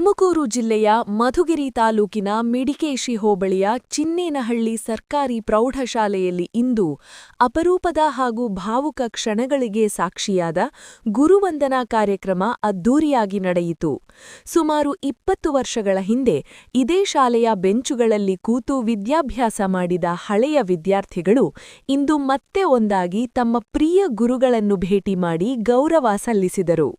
ತುಮಕೂರು ಜಿಲ್ಲೆಯ ಮಧುಗಿರಿ ತಾಲೂಕಿನ ಮಿಡಿಕೇಶಿ ಹೋಬಳಿಯ ಚಿನ್ನೇನಹಳ್ಳಿ ಸರ್ಕಾರಿ ಪ್ರೌಢಶಾಲೆಯಲ್ಲಿ ಇಂದು ಅಪರೂಪದ ಹಾಗೂ ಭಾವುಕ ಕ್ಷಣಗಳಿಗೆ ಸಾಕ್ಷಿಯಾದ ಗುರುವಂದನಾ ಕಾರ್ಯಕ್ರಮ ಅದ್ದೂರಿಯಾಗಿ ನಡೆಯಿತು. ಸುಮಾರು 20 ವರ್ಷಗಳ ಹಿಂದೆ ಇದೇ ಶಾಲೆಯ ಬೆಂಚುಗಳಲ್ಲಿ ಕೂತು ವಿದ್ಯಾಭ್ಯಾಸ ಮಾಡಿದ ಹಳೆಯ ವಿದ್ಯಾರ್ಥಿಗಳು ಇಂದು ಮತ್ತೆ ಒಂದಾಗಿ ತಮ್ಮ ಪ್ರಿಯ ಗುರುಗಳನ್ನು ಭೇಟಿ ಮಾಡಿ ಗೌರವ ಸಲ್ಲಿಸಿದರು.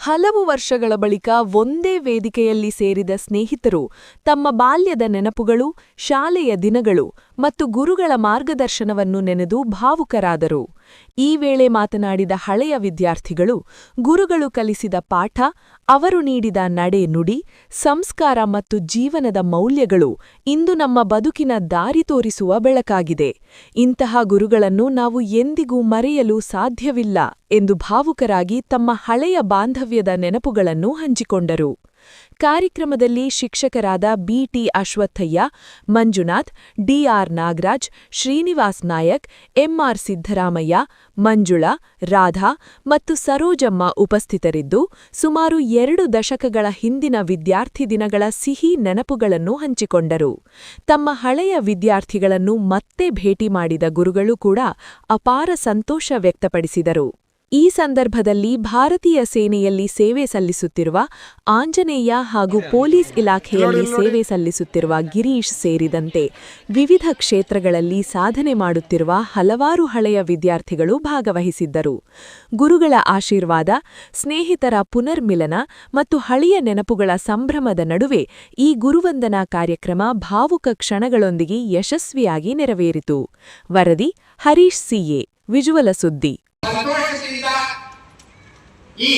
ಹಲವು ವರ್ಷಗಳ ಬಳಿಕ ಒಂದೇ ವೇದಿಕೆಯಲ್ಲಿ ಸೇರಿದ ಸ್ನೇಹಿತರು ತಮ್ಮ ಬಾಲ್ಯದ ನೆನಪುಗಳು, ಶಾಲೆಯ ದಿನಗಳು ಮತ್ತು ಗುರುಗಳ ಮಾರ್ಗದರ್ಶನವನ್ನು ನೆನೆದು ಭಾವುಕರಾದರು. ಈ ವೇಳೆ ಮಾತನಾಡಿದ ಹಳೆಯ ವಿದ್ಯಾರ್ಥಿಗಳು, ಗುರುಗಳು ಕಲಿಸಿದ ಪಾಠ, ಅವರು ನೀಡಿದ ನಡೆ-ನುಡಿ, ಸಂಸ್ಕಾರ ಮತ್ತು ಜೀವನದ ಮೌಲ್ಯಗಳು ಇಂದು ನಮ್ಮ ಬದುಕಿನ ದಾರಿ ತೋರಿಸುವ ಬೆಳಕಾಗಿದೆ. ಇಂತಹ ಗುರುಗಳನ್ನು ನಾವು ಎಂದಿಗೂ ಮರೆಯಲು ಸಾಧ್ಯವಿಲ್ಲ ಎಂದು ಭಾವುಕರಾಗಿ ತಮ್ಮ ಹಳೆಯ ಬಾಂಧವ್ಯದ ನೆನಪುಗಳನ್ನು ಹಂಚಿಕೊಂಡರು. ಕಾರ್ಯಕ್ರಮದಲ್ಲಿ ಶಿಕ್ಷಕರಾದ BT. ಅಶ್ವತ್ಥಯ್ಯ, Manjunath, DR. Nagaraj, Srinivas Nayak, MR. Siddaramaiah, Manjula, Radha ಮತ್ತು ಸರೋಜಮ್ಮ ಉಪಸ್ಥಿತರಿದ್ದು, ಸುಮಾರು 2 ದಶಕಗಳ ಹಿಂದಿನ ವಿದ್ಯಾರ್ಥಿ ದಿನಗಳ ಸಿಹಿ ನೆನಪುಗಳನ್ನು ಹಂಚಿಕೊಂಡರು. ತಮ್ಮ ಹಳೆಯ ವಿದ್ಯಾರ್ಥಿಗಳನ್ನು ಮತ್ತೆ ಭೇಟಿ ಮಾಡಿದ ಗುರುಗಳು ಕೂಡ ಅಪಾರ ಸಂತೋಷ ವ್ಯಕ್ತಪಡಿಸಿದರು. ಈ ಸಂದರ್ಭದಲ್ಲಿ ಭಾರತೀಯ ಸೇನೆಯಲ್ಲಿ ಸೇವೆ ಸಲ್ಲಿಸುತ್ತಿರುವ ಆಂಜನೇಯ ಹಾಗೂ ಪೊಲೀಸ್ ಇಲಾಖೆಯಲ್ಲಿ ಸೇವೆ ಸಲ್ಲಿಸುತ್ತಿರುವ ಗಿರೀಶ್ ಸೇರಿದಂತೆ ವಿವಿಧ ಕ್ಷೇತ್ರಗಳಲ್ಲಿ ಸಾಧನೆ ಮಾಡುತ್ತಿರುವ ಹಲವಾರು ಹಳೆಯ ವಿದ್ಯಾರ್ಥಿಗಳು ಭಾಗವಹಿಸಿದ್ದರು. ಗುರುಗಳ ಆಶೀರ್ವಾದ, ಸ್ನೇಹಿತರ ಪುನರ್ಮಿಲನ ಮತ್ತು ಹಳೆಯ ನೆನಪುಗಳ ಸಂಭ್ರಮದ ನಡುವೆ ಈ ಗುರುವಂದನಾ ಕಾರ್ಯಕ್ರಮ ಭಾವುಕ ಕ್ಷಣಗಳೊಂದಿಗೆ ಯಶಸ್ವಿಯಾಗಿ ನೆರವೇರಿತು. ವರದಿ ಹರೀಶ್ ಸಿ.ಎ. ವಿಜುವಲ ಸುದ್ದಿ. ಸಂತೋಷದಿಂದ ಈ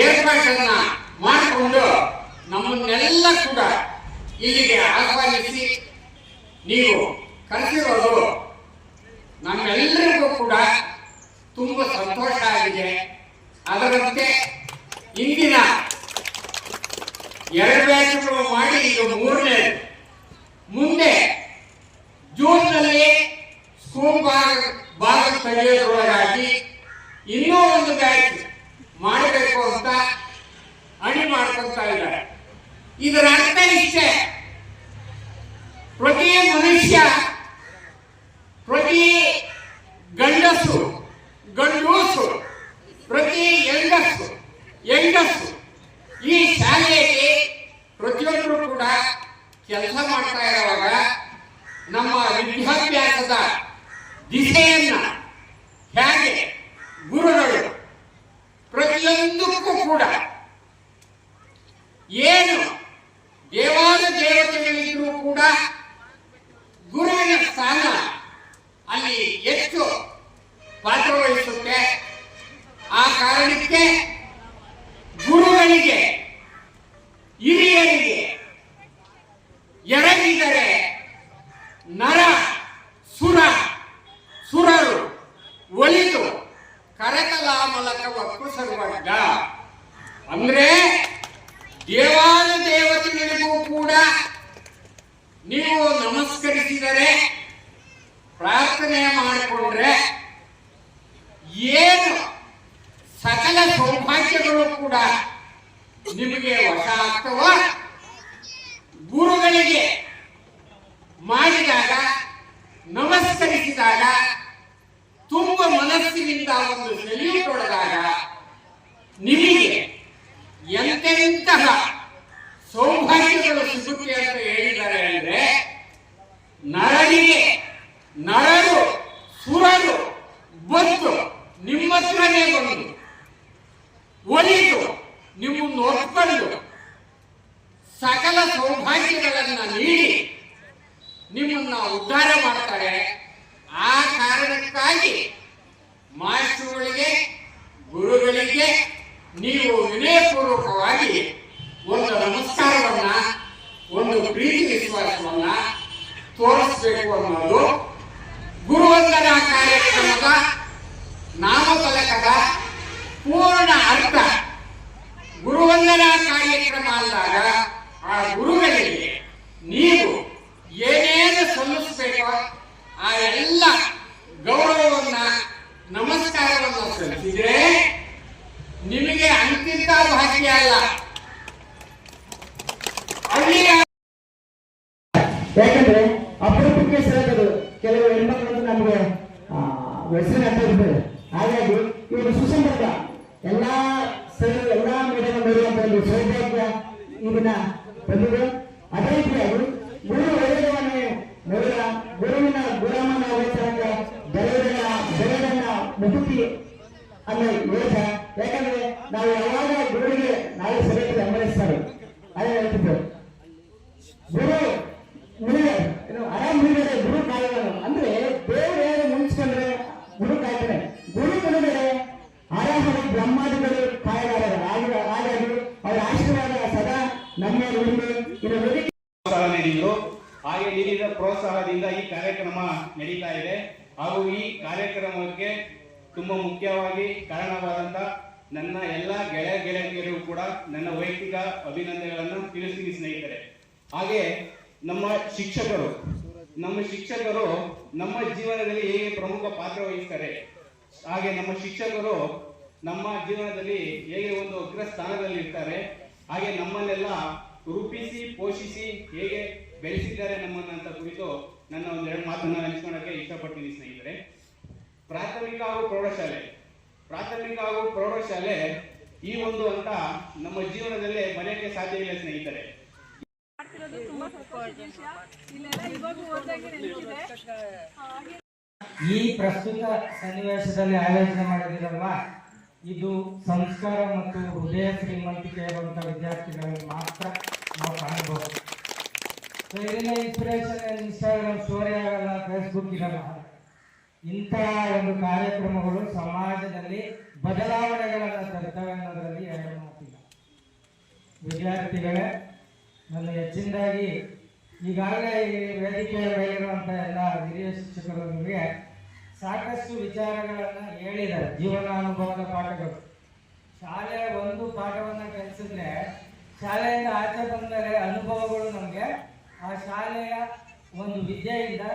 ಏರ್ಪಾಟನ್ನ ಮಾಡಿಕೊಂಡು ನಮ್ಮನ್ನೆಲ್ಲ ಕೂಡ ಇಲ್ಲಿಗೆ ಆಹ್ವಾನಿಸಿ ನೀವು ಕರೆಸಿರೋದು ನಮ್ಮೆಲ್ಲರಿಗೂ ಕೂಡ ತುಂಬ ಸಂತೋಷ ಆಗಿದೆ. ಅದರಂತೆ ಇಂದಿನ 2 ಬ್ಯಾಚ್ಗಳು ಮಾಡಿ ಈಗ 3ನೇ, ಮುಂದೆ ಜೂನ್ನಲ್ಲಿ ಸ್ಕೂಲ್ ಭಾಗ ತೆಗೆಯೋದ್ರೊಳಗಾಗಿ ಇನ್ನೂ ಒಂದು ಬ್ಯಾಚ್ ಮಾಡಬೇಕು ಅಂತ ಅಣಿ ಮಾಡ್ಕೊಳ್ತಾ ಇದ್ದಾರೆ. ಇದರ ಅರ್ಥ ಇಷ್ಟೇ, ಪ್ರತಿ ಮನುಷ್ಯ, ಪ್ರತಿ ಗಂಡಸು, ಪ್ರತಿ ಹೆಂಗಸು ಈ ಶಾಲೆಯಲ್ಲಿ ಪ್ರತಿಯೊಬ್ಬರು ಕೂಡ ಕೆಲಸ ಮಾಡ್ತಾ ಇರುವಾಗ ನಮ್ಮ ವಿದ್ಯಾಭ್ಯಾಸದ ದಿಶೆಯನ್ನ ಹೇಗೆ ಗುರುಗಳು ಪ್ರತಿಯೊಂದಕ್ಕೂ ಕೂಡ ಏನು ದೇವತೆಗಳಿದ್ರೂ ಕೂಡ ಗುರುವಿನ ಸ್ಥಾನ ಅಲ್ಲಿ ಹೆಚ್ಚು ಪಾತ್ರವಹಿಸುತ್ತೆ. ಆ ಕಾರಣಕ್ಕೆ ಗುರುಗಳಿಗೆ, ಹಿರಿಯರಿಗೆ ಎರಗಿದರೆ ನರ ಸುರರು ಒಲಿದು ಕರಕಲಾಮಲಕ ವಕ್ಕು ಸರ್ವಜ್ಞ ಅಂದ್ರೆ ದೇವತೆಗಳಿಗೂ ಕೂಡ ನೀವು ನಮಸ್ಕರಿಸಿದರೆ, ಪ್ರಾರ್ಥನೆ ಮಾಡಿಕೊಂಡ್ರೆ ಏನು ಸಕಲ ಸೌಭಾಗ್ಯಗಳು ಕೂಡ ನಿಮಗೆ ವಶ ಆಗ್ತವ. ಗುರುಗಳಿಗೆ ಮಾಡಿದಾಗ, ನಮಸ್ಕರಿಸಿದಾಗ, ತುಂಬ ಮನಸ್ಸಿನಿಂದ ಒಂದು ಸೆಲ್ಯೂಟ್ ಹೊಡೆದಾಗ ನಿಮಗೆ ಎಂತೆಂತಹ ಸೌಭಾಗ್ಯಗಳು ಸಿಗುತ್ತೆ ಅಂತ ಹೇಳಿದ್ದಾರೆ. ಅಂದ್ರೆ ನರರು ಸುರರು ಬಂದು ನಿಮ್ಮ ಹತ್ರನೇ ಬಂದು ಒಲಿದು ನಿಮ್ಮನ್ನು ಒಪ್ಪಿಕೊಂಡು ಸಕಲ ಸೌಭಾಗ್ಯಗಳನ್ನ ನೀಡಿ ನಿಮ್ಮನ್ನ ಉದ್ಧಾರ ಮಾಡ್ತಾರೆ. ಆ ಕಾರಣಕ್ಕಾಗಿ ಮಾಸ್ಟರ್ಗಳಿಗೆ, ಗುರುಗಳಿಗೆ ನೀವು ವಿನಯಪೂರ್ವಕವಾಗಿ ಒಂದು ನಮಸ್ಕಾರವನ್ನ, ಒಂದು ಪ್ರೀತಿ ವಿಶ್ವಾಸವನ್ನ ತೋರಿಸಬೇಕು ಅನ್ನೋದು ಗುರುವಂದನಾ ಕಾರ್ಯಕ್ರಮದ ನಾಮಫಲಕದ ಪೂರ್ಣ ಅರ್ಥ. ಗುರುವಂದನಾ ಕಾರ್ಯಕ್ರಮ ಅಂದಾಗ ಆ ಗುರುಗಳಿಗೆ ನೀವು ಏನೇನು ಸಲ್ಲಿಸಬೇಕೋ ಆ ಎಲ್ಲ ಗೌರವವನ್ನ, ನಮಸ್ಕಾರವನ್ನು ಸಲ್ಲಿಸಿದ್ರೆ ನಿಮಗೆ ಅಂತಿಂತ ಭಾಗ್ಯ ಅಲ್ಲ, ಹಳ್ಳಿಯ ಯಾಕಂದ್ರೆ ಅಪರೂಪಕ್ಕೆ ಸೇರೋದು ಕೆಲವು ಹೆಣ್ಮಕ್ಳು ನಮಗೆ ಹೆಸರು ಅಂತ ಇರ್ತಾರೆ. ಹಾಗಾಗಿ ಇವರು ಸುಸಂಪರ್ಕ ಎಲ್ಲಾ ಸರಿ ಎಲ್ಲಾ ಮೇಡಮ್ ಮೇಡುವಂತ ಒಂದು ಸೌಭಾಗ್ಯ ಈ ದಿನ ಬಂದಿದೆ. ಅದೇ ರೀತಿಯಾಗಿ ಗುರು ಒಳ್ಳೆಯವನ್ನೇ ಮೊದಲ ಗುರುವಿನ ಗುಲಾಮನ ವೇತನಕ ಬೆಳೆದನ್ನ ಮುಗುತಿ ಅನ್ನೋ ಯೋಧ. ಯಾಕಂದ್ರೆ ನಾವು ಯಾವಾಗ ಗುರುವಿಗೆ ನಾಳೆ ಸರಿಯಾಗಿ ಅಮರಿಸ್ತಾರೆ ಅದೇ ಹೇಳ್ತಿದ್ದೇವೆ. ಗುರು ಆರಾಮ್ ಮುಗಿದರೆ ಗುರು ಕಾಯ್ತಾನೆ ಅಂದ್ರೆ ದೇವರು ಯಾರು ಮುಂಚ್ಕೊಂಡ್ರೆ ಗುರು ಕಾಯ್ತಾನೆ. ಗುರು ಮುಗಿದರೆ ಆರಾಮಾಗಿ ಬ್ರಹ್ಮಾದಿಗಳು ಕಾಯಲಾರರು. ಹಾಗಾಗಿ ಅವರ ಆಶೀರ್ವಾದ ಸದಾ ನಮ್ಮ ಉಳಿದು ಪ್ರೋತ್ಸಾಹ ನೀಡಿದ್ರು. ಹಾಗೆ ನೀಡಿದ ಪ್ರೋತ್ಸಾಹದಿಂದ ಈ ಕಾರ್ಯಕ್ರಮ ನಡೀತಾ ಇದೆ. ಹಾಗೂ ಈ ಕಾರ್ಯಕ್ರಮಕ್ಕೆ ತುಂಬಾ ಮುಖ್ಯವಾಗಿ ಕಾರಣವಾದಂತ ನನ್ನ ಎಲ್ಲ ಗೆಳೆಯರಿಗೂ ಕೂಡ ನನ್ನ ವೈಯಕ್ತಿಕ ಅಭಿನಂದನೆಗಳನ್ನು ತಿಳಿಸ್ತೀನಿ ಸ್ನೇಹಿತರೆ. ಹಾಗೆ ನಮ್ಮ ಶಿಕ್ಷಕರು ನಮ್ಮ ಜೀವನದಲ್ಲಿ ಹೇಗೆ ಪ್ರಮುಖ ಪಾತ್ರ ವಹಿಸ್ತಾರೆ, ಹಾಗೆ ನಮ್ಮ ಶಿಕ್ಷಕರು ನಮ್ಮ ಜೀವನದಲ್ಲಿ ಹೇಗೆ ಒಂದು ಅಗ್ರ ಸ್ಥಾನದಲ್ಲಿ ಇರ್ತಾರೆ, ಹಾಗೆ ನಮ್ಮನ್ನೆಲ್ಲ ರೂಪಿಸಿ ಪೋಷಿಸಿ ಹೇಗೆ ಬೆಳೆಸಿದ್ದಾರೆ ನಮ್ಮನ್ನಂತ ಕುರಿತು ನನ್ನ ಒಂದೆರಡು ಮಾತನ್ನ ಹಂಚ್ಕೊಳ್ಳೋಕೆ ಇಷ್ಟಪಡ್ತೀನಿ ಸ್ನೇಹಿತರೆ. ಪ್ರಾಥಮಿಕ ಹಾಗೂ ಪ್ರೌಢಶಾಲೆ ಈ ಒಂದು ಅಂತ ನಮ್ಮ ಜೀವನದಲ್ಲೇ ಮರೆಯಕ್ಕೆ ಸಾಧ್ಯ ಇಲ್ಲ ಸ್ನೇಹಿತರೆ. ಈ ಪ್ರಸ್ತುತ ಸನ್ನಿವೇಶದಲ್ಲಿ ಆಯೋಜನೆ ಮಾಡಿದಿರಲ್ವಾ, ಇದು ಸಂಸ್ಕಾರ ಮತ್ತು ಹೃದಯ ಶ್ರೀಮಂತಿಕೆ ಇರುವಂತಹ ವಿದ್ಯಾರ್ಥಿಗಳಿಗೆ ಮಾತ್ರ ನಾವು ಕಾಣಬಹುದು. ಇದನ್ನ ಇನ್ಸ್ಪಿರೇಷನ್ ಇನ್ಸ್ಟಾಗ್ರಾಮ್ ಸ್ಟೋರಿ ಆಗಲ್ಲ, ಫೇಸ್ಬುಕ್ ಇರಲ್ಲ. ಇಂತಹ ಒಂದು ಕಾರ್ಯಕ್ರಮಗಳು ಸಮಾಜದಲ್ಲಿ ಬದಲಾವಣೆಗಳನ್ನು ತರ್ತವೆ ಅನ್ನೋದರಲ್ಲಿ ಎರಡು ಮಾತಿಲ್ಲ. ವಿದ್ಯಾರ್ಥಿಗಳೇ, ನನ್ನ ಹೆಚ್ಚಿನದಾಗಿ ಈಗಾಗಲೇ ಈ ವೇದಿಕೆಯ ಮೇಲಿರುವಂಥ ಎಲ್ಲ ಹಿರಿಯ ಶಿಕ್ಷಕರು ನಿಮಗೆ ಸಾಕಷ್ಟು ವಿಚಾರಗಳನ್ನು ಹೇಳಿದ್ದಾರೆ. ಜೀವನಾನುಭವದ ಪಾಠಗಳು. ಶಾಲೆಯ ಒಂದು ಪಾಠವನ್ನು ಕಲಿಸಿದ್ರೆ ಶಾಲೆಯಿಂದ ಆಚೆ ಬಂದರೆ ಅನುಭವಗಳು ನಮಗೆ ಆ ಶಾಲೆಯ ಒಂದು ವಿದ್ಯೆಯಿಂದ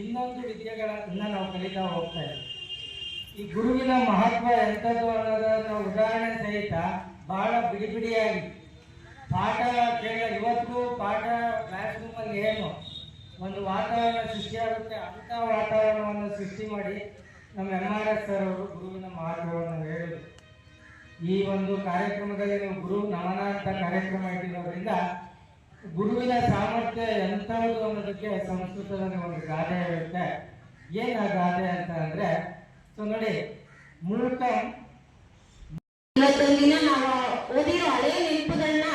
ಇನ್ನೊಂದು ವಿದ್ಯೆಗಳನ್ನು ನಾವು ಕಲಿತಾ ಹೋಗ್ತಾ ಇದ್ದೀವಿ. ಈ ಗುರುವಿನ ಮಹತ್ವ ಎಂಥದ್ದು ಅನ್ನೋದನ್ನು ಉದಾಹರಣೆ ಸಹಿತ ಬಹಳ ಬಿಡಿಯಾಗಿ ಪಾಠ ಕೇಳ. ಇವತ್ತು ಪಾಠ ಕ್ಲಾಸ್ ರೂಮಲ್ಲಿ ಏನು ಒಂದು ವಾತಾವರಣ ಸೃಷ್ಟಿಯಾಗುತ್ತೆ, ಅಂಥ ವಾತಾವರಣವನ್ನು ಸೃಷ್ಟಿ ಮಾಡಿ ನಮ್ಮ MRS ಸರ್ ಅವರು ಗುರುವಿನ ಮಹತ್ವವನ್ನು ಹೇಳಿದರು. ಈ ಒಂದು ಕಾರ್ಯಕ್ರಮದಲ್ಲಿ ನೀವು ಗುರು ನಮನ ಅಂತ ಕಾರ್ಯಕ್ರಮ ಇಟ್ಟಿರೋದ್ರಿಂದ ಗುರುವಿನ ಸಾಮರ್ಥ್ಯ ಎಂಥದ್ದು ಅನ್ನೋದಕ್ಕೆ ಸಂಸ್ಕೃತದಲ್ಲಿ ಒಂದು ಗಾದೆ ಇರುತ್ತೆ. ಏನು ಆ ಗಾದೆ ಅಂತ ಅಂದರೆ, ಸೊ ನೋಡಿ, ಮೂಕಂ ಇವತ್ತೊಂದು ದಿನ ನಾವು ಓದಿರೋ ಹಳೆಯ ನೆನಪುಗಳನ್ನ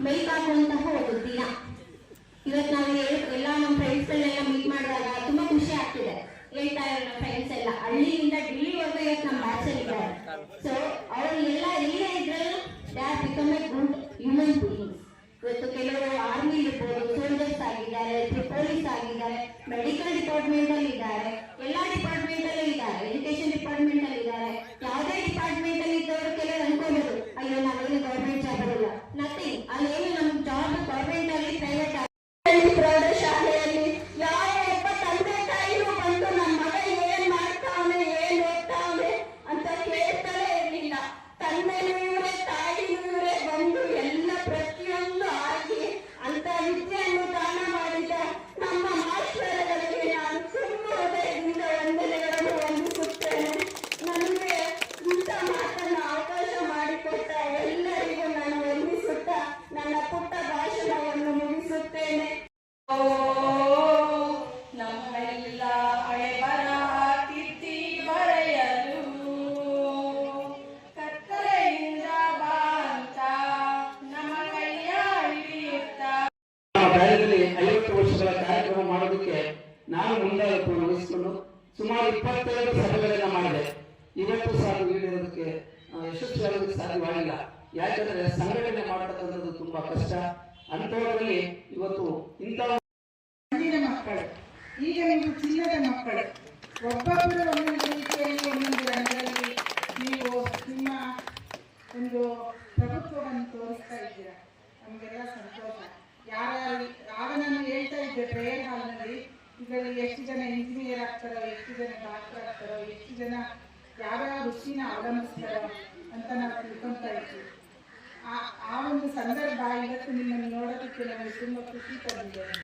ಮೈಕಾಕುವಂತಹ ಒಂದು ದಿನ. ಇವತ್ತು ನಾವು ಎಲ್ಲ ನಮ್ಮ ಫ್ರೆಂಡ್ಸ್ಗಳನ್ನೆಲ್ಲ ಮೀಟ್ ಮಾಡಿದಾಗ ತುಂಬಾ ಖುಷಿ ಆಗ್ತಿದೆ. ಹೇಳ್ತಾ ಇರೋ ನಮ್ಮ ಫ್ರೆಂಡ್ಸ್ ಎಲ್ಲ ಹಳ್ಳಿಯಿಂದ ಡಿಲ್ಲಿವರೆಗೂ ಇವತ್ತು ನಮ್ಮ ಬ್ಯಾಚಲ್ಲಿ ಇದ್ದಾರೆ. ಸೊ ಅವರು ಎಲ್ಲ ಇಲ್ಲೇ ಇದ್ರೂ they are become A good human beings. ಇವತ್ತು ಕೆಲವರು ಆರ್ಮಿ ಇರ್ಬೋದು, ಸೋಲ್ಜರ್ಸ್ ಆಗಿದ್ದಾರೆ, ಪೊಲೀಸ್ ಆಗಿದ್ದಾರೆ, ಮೆಡಿಕಲ್ ಡಿಪಾರ್ಟ್ಮೆಂಟ್ ಅಲ್ಲಿ ಇದ್ದಾರೆ, ಎಲ್ಲಾ ಡಿಪಾರ್ಟ್ಮೆಂಟ್ ಅಲ್ಲೂ ಇದ್ದಾರೆ, ಎಜುಕೇಶನ್ ಡಿಪಾರ್ಟ್ಮೆಂಟ್ ಅಲ್ಲಿ ಇದ್ದಾರೆ. ಯಾವುದೇ ಡಿಪಾರ್ಟ್ಮೆಂಟ್ ಅಲ್ಲಿ ಇದ್ದವರು ಕೆಲವರು ಅನ್ಕೋಬಹುದು, ಅಯ್ಯೋ ನಾವೇನು ಗೌರ್ಮೆಂಟ್ ಜಾಬ್ ಬರಲ್ಲ, ನಥಿಂಗ್. ಅಲ್ಲೇನು ನಮ್ ಜಾಬ್ ಗೌರ್ಮೆಂಟ್ ಅಲ್ಲಿ ಪ್ರೈವೇಟ್ ಪ್ರೌಢಶಾಲೆಯಲ್ಲಿ ಯಾವ ಒಬ್ಬ ತಂದೆ ತಾಯಿನೂ ಬಂದು ನಮ್ಮ ಮಗ ಏನ್ ಮಾಡ್ತಾವನೆ ಏನ್ ಓದ್ತಾವನೆ ಅಂತ ಕೇಳ್ತಾನೆ ಇರಲಿಲ್ಲ. ತಂದೆನೂ ಇವರೇ, ತಾಯಿನೂ ಇವರೇ ಬಂದು ಎಲ್ಲ ಪ್ರತಿಯೊಂದು ಆಗಿ ಅಂತ ವಿದ್ಯೆಯನ್ನು ದಾನ ಮಾಡಿದ ನಮ್ಮ ಮಾಸ್ಟರ್ಗಳಿಗೆ ನಾನು ತುಂಬ ಹೃದಯದಿಂದ ವಂದನೆಗಳನ್ನು ವಂದಿಸುತ್ತೇನೆ. ನನಗೆ ಇಂಥ ಮಾತನ್ನು ಅವಕಾಶ ಮಾಡಿಕೊಟ್ಟ ಎಲ್ಲರಿಗೂ ನಾನು ವಂದಿಸುತ್ತಾ ನನ್ನ ಪುಟ್ಟ ಭಾಷಣವನ್ನು ಮುಗಿಸುತ್ತೇನೆ. ನಮ್ಮೆಲ್ಲ ಹಣೆ ಬರಹ ತಿದ್ದಿ ಬರೆಯಲು ಕತ್ತಲೆಯಿಂದ ಬಾಂತ ನಮ್ಮ ಕೈಯ ಹಿಡಿಯುತ್ತಾ ನಮ್ಮ ಬಾಲ್ಯದಲ್ಲಿ 50 ವರ್ಷಗಳ ಕಾರ್ಯಕ್ರಮ ಮಾಡೋದಕ್ಕೆ ನಾನು ಮುಂದಾಳತ್ವ ವಹಿಸಿಕೊಂಡು ಸುಮಾರು 22 ಸಭೆಗಳನ್ನ ಮಾಡಿದೆ. ಇವತ್ತು ಸಹ ನೀಡಿರೋದಕ್ಕೆ ಯಶಸ್ವಿಯಾಗೋದಕ್ಕೆ ಸಾಧ್ಯವಾಗಿಲ್ಲ. ಯಾಕಂದ್ರೆ ಸಂಘಟನೆ ಮಾಡತಕ್ಕಂಥದ್ದು ತುಂಬಾ ಕಷ್ಟ. ಅಂಥವರಲ್ಲಿ ಇವತ್ತು ಇಂಥ ಮಕ್ಕಳು, ಈಗ ನೀವು ಚಿನ್ನದ ಮಕ್ಕಳು, ಒಬ್ಬೊಬ್ಬರು ಒಂದೊಂದು ರೀತಿಯಲ್ಲಿ ಒಂದೊಂದು ರಂಗದಲ್ಲಿ ನೀವು ನಿಮ್ಮ ಒಂದು ಪ್ರಭುತ್ವವನ್ನು ತೋರಿಸ್ತಾ ಇದ್ದೀರಾ. ನಮಗೆಲ್ಲ ಸಂತೋಷ. ಯಾರ್ಯಾರು ಆಗ ನಾನು ಹೇಳ್ತಾ ಇದ್ದೆ ಪ್ರೇಯರ್ ಹಾಲ್ನಲ್ಲಿ, ಇದರಲ್ಲಿ ಎಷ್ಟು ಜನ ಇಂಜಿನಿಯರ್ ಆಗ್ತಾರೋ, ಎಷ್ಟು ಜನ ಡಾಕ್ಟರ್ ಆಗ್ತಾರೋ, ಎಷ್ಟು ಜನ ಯಾವ ವೃತ್ತಿನ ಅವಲಂಬಿಸ್ತಾರೋ ಅಂತ ನಾವು ತಿಳ್ಕೊತಾ ಇದ್ವಿ. ಆ ಒಂದು ಸಂದರ್ಭ ಇವತ್ತು ನಿಮ್ಮನ್ನು ನೋಡೋದಕ್ಕೆ ನಮಗೆ ತುಂಬ ಖುಷಿ ತಂದಿದೆ.